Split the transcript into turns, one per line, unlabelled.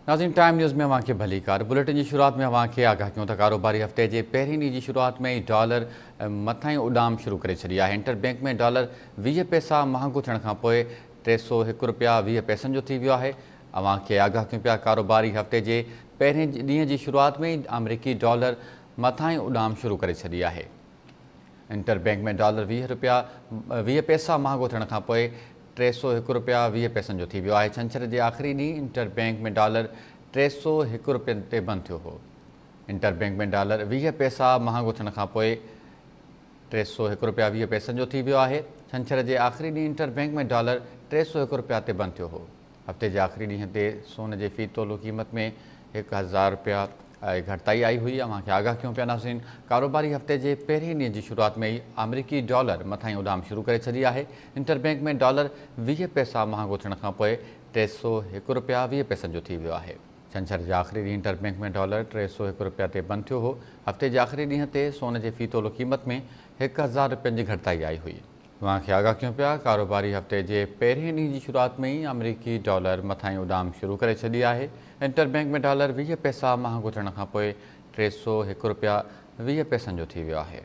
नाज़रीन, time news में अवां खे भली कार। बुलेटिन की शुरुआत में अवां खे आगाह कयूं त कारोबारी हफ़्ते जे पहिरीं ॾींहं जी शुरुआत में ई डॉलर मथां ई उॾाम शुरू करे छॾी आहे। इंटरबैंक में डॉलर 20 पैसा महांगो थियण खां पोइ 301 रुपया 20 पैसनि जो थी वियो आहे। अवां खे आगाह कयूं पिया कारोबारी हफ़्ते जे पहिरें ॾींहं जी शुरुआत में ई अमरीकी डॉलर मथां ई उॾाम शुरू करे छॾी आहे। इंटरबैंक में डॉलर 20 पैसा महांगो थियण खां पोइ 301 रुपया 20 पैसनि जो थी वियो आहे। छंछर जे आख़िरी ॾींहुं इंटरबैंक में डॉलर 301 रुपये ते बंदि थियो हो। इंटरबैंक में डॉलर 20 पैसा महांगो थियण खां पोइ 301 रुपया 20 पैसनि जो थी वियो आहे। छंछर जे आख़िरी ॾींहुं इंटरबैंक में डॉलर 301 रुपया ते बंदि थियो हो। हफ़्ते जे आख़िरी ॾींहं ते सोन जे फ़ी तोलो क़ीमत में 1000 रुपया घटिताई आई हुई। अवां खे आगाह कयूं पिया नाज़रीन, कारोबारी हफ़्ते जे पहिरें ॾींहं जी शुरुआत में ई अमरीकी डॉलर मथां ई उॾाम शुरू करे छॾी आहे। इंटरबैंक में डॉलर 20 पैसा महांगो थियण खां पोइ 301 रुपया 20 पैसनि जो थी वियो आहे। छंछर जे आख़िरी ॾींहुं इंटरबैंक में डॉलर 301 रुपया ते बंदि थियो हो। हफ़्ते जे आख़िरी ॾींहं ते सोन जे फ़ी तोलो क़ीमत में 1000 रुपयनि जी घटिताई आई हुई। अवां खे आगाह कयूं पिया कारोबारी हफ़्ते जे पहिरें ॾींहं जी शुरुआत में ई अमरीकी डॉलर मथां ई उॾाम शुरू करे छॾी आहे। इंटरबैंक में डॉलर 20 पैसा महांगो थियण खां पोइ 301 रुपया 20 पैसनि जो थी वियो आहे।